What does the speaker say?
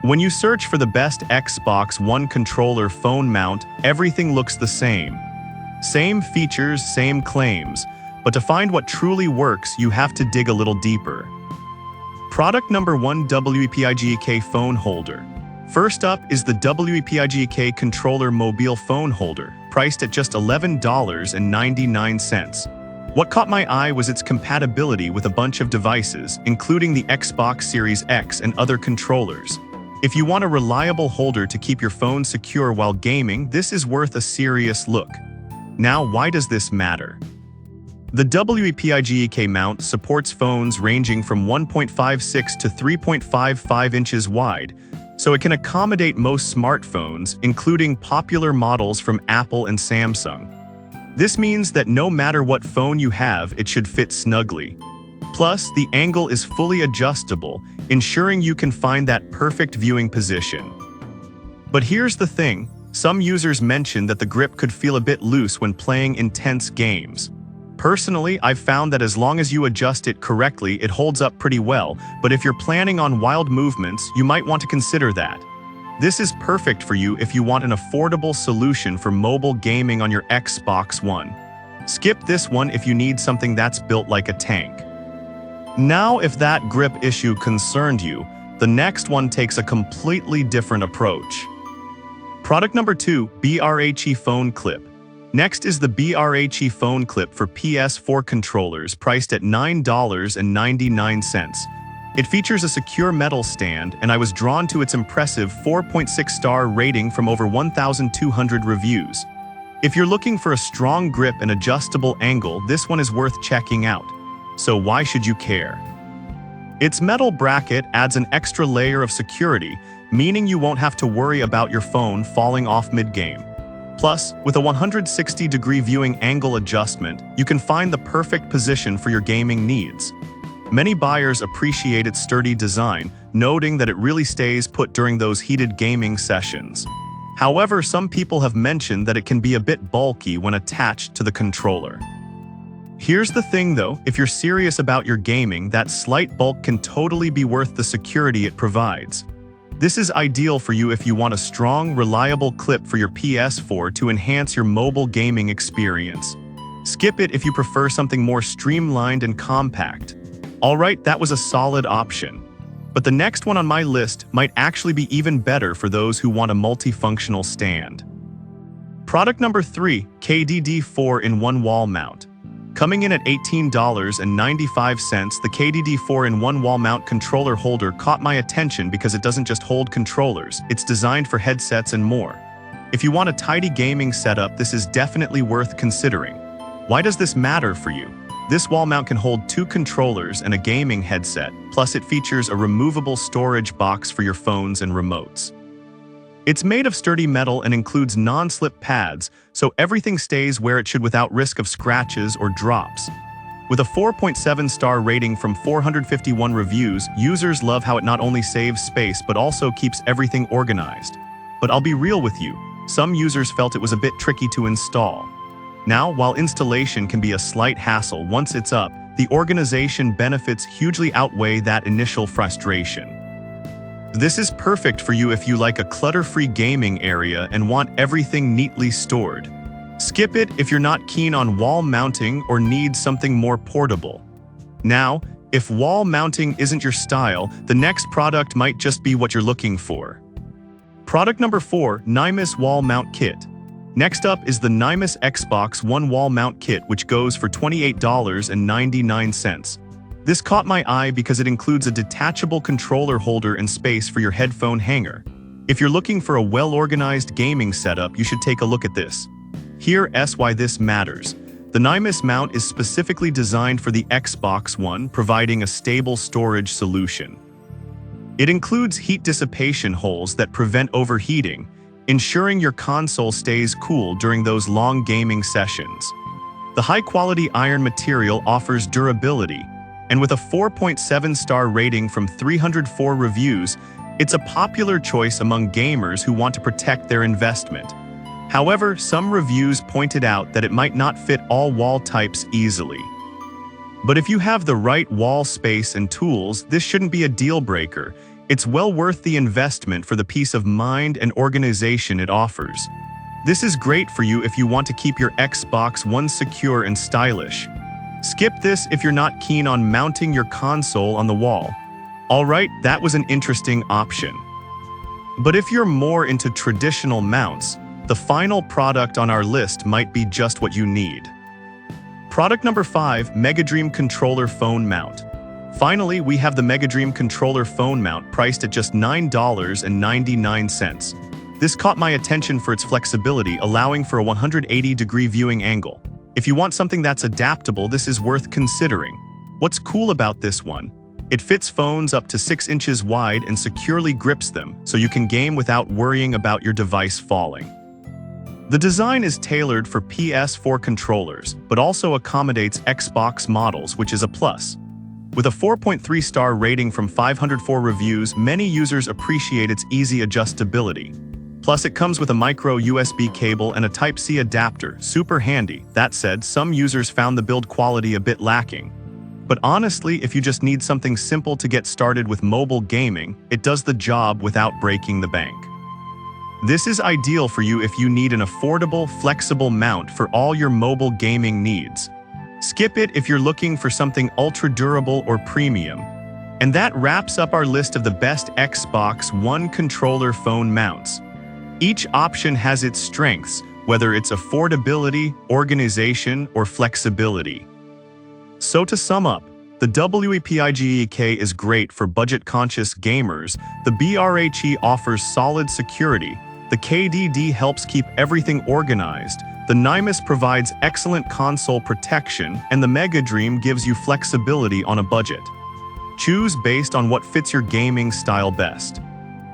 When you search for the best Xbox One controller phone mount, everything looks the same. Same features, same claims, but to find what truly works, you have to dig a little deeper. Product number 1: WEPIGEK phone holder. First up is the WEPIGEK controller mobile phone holder, priced at just $11.99. What caught my eye was its compatibility with a bunch of devices, including the Xbox Series X and other controllers. If you want a reliable holder to keep your phone secure while gaming, this is worth a serious look. Now, why does this matter? The WEPIGEK mount supports phones ranging from 1.56 to 3.55 inches wide, so it can accommodate most smartphones, including popular models from Apple and Samsung. This means that no matter what phone you have, it should fit snugly. Plus, the angle is fully adjustable, ensuring you can find that perfect viewing position. But here's the thing, some users mention that the grip could feel a bit loose when playing intense games. Personally, I've found that as long as you adjust it correctly, it holds up pretty well, but if you're planning on wild movements, you might want to consider that. This is perfect for you if you want an affordable solution for mobile gaming on your Xbox One. Skip this one if you need something that's built like a tank. Now, if that grip issue concerned you, the next one takes a completely different approach. Product number 2: BRHE phone clip. Next is the BRHE phone clip for PS4 controllers, priced at $9.99. It features a secure metal stand, and I was drawn to its impressive 4.6-star rating from over 1,200 reviews. If you're looking for a strong grip and adjustable angle, this one is worth checking out. So why should you care? Its metal bracket adds an extra layer of security, meaning you won't have to worry about your phone falling off mid-game. Plus, with a 160-degree viewing angle adjustment, you can find the perfect position for your gaming needs. Many buyers appreciate its sturdy design, noting that it really stays put during those heated gaming sessions. However, some people have mentioned that it can be a bit bulky when attached to the controller. Here's the thing though, if you're serious about your gaming, that slight bulk can totally be worth the security it provides. This is ideal for you if you want a strong, reliable clip for your PS4 to enhance your mobile gaming experience. Skip it if you prefer something more streamlined and compact. Alright, that was a solid option. But the next one on my list might actually be even better for those who want a multifunctional stand. Product number 3: KDD 4-in-1 wall mount. Coming in at $18.95, the KDD 4-in-1 wall mount controller holder caught my attention because it doesn't just hold controllers, it's designed for headsets and more. If you want a tidy gaming setup, this is definitely worth considering. Why does this matter for you? This wall mount can hold 2 controllers and a gaming headset, plus it features a removable storage box for your phones and remotes. It's made of sturdy metal and includes non-slip pads, so everything stays where it should without risk of scratches or drops. With a 4.7-star rating from 451 reviews, users love how it not only saves space but also keeps everything organized. But I'll be real with you, some users felt it was a bit tricky to install. Now, while installation can be a slight hassle once it's up, the organization benefits hugely outweigh that initial frustration. This is perfect for you if you like a clutter-free gaming area and want everything neatly stored. Skip it if you're not keen on wall mounting or need something more portable. Now, if wall mounting isn't your style, the next product might just be what you're looking for. Product number 4: Nymus Wall Mount Kit. Next up is the Nymus Xbox One Wall Mount Kit, which goes for $28.99. This caught my eye because it includes a detachable controller holder and space for your headphone hanger. If you're looking for a well-organized gaming setup, you should take a look at this. Here's why this matters. The Nymus mount is specifically designed for the Xbox One, providing a stable storage solution. It includes heat dissipation holes that prevent overheating, ensuring your console stays cool during those long gaming sessions. The high-quality iron material offers durability, and with a 4.7-star rating from 304 reviews, it's a popular choice among gamers who want to protect their investment. However, some reviews pointed out that it might not fit all wall types easily. But if you have the right wall space and tools, this shouldn't be a deal breaker. It's well worth the investment for the peace of mind and organization it offers. This is great for you if you want to keep your Xbox One secure and stylish. Skip this if you're not keen on mounting your console on the wall. Alright, that was an interesting option. But if you're more into traditional mounts, the final product on our list might be just what you need. Product number 5, Megadream Controller Phone Mount. Finally, we have the Megadream Controller Phone Mount priced at just $9.99. This caught my attention for its flexibility, allowing for a 180-degree viewing angle. If you want something that's adaptable, this is worth considering. What's cool about this one? It fits phones up to 6 inches wide and securely grips them, so you can game without worrying about your device falling. The design is tailored for PS4 controllers, but also accommodates Xbox models, which is a plus. With a 4.3-star rating from 504 reviews, many users appreciate its easy adjustability. Plus, it comes with a micro USB cable and a Type-C adapter, super handy. That said, some users found the build quality a bit lacking. But honestly, if you just need something simple to get started with mobile gaming, it does the job without breaking the bank. This is ideal for you if you need an affordable, flexible mount for all your mobile gaming needs. Skip it if you're looking for something ultra-durable or premium. And that wraps up our list of the best Xbox One controller phone mounts. Each option has its strengths, whether it's affordability, organization, or flexibility. So to sum up, the WEPIGEK is great for budget-conscious gamers, the BRHE offers solid security, the KDD helps keep everything organized, the Nymus provides excellent console protection, and the Megadream gives you flexibility on a budget. Choose based on what fits your gaming style best.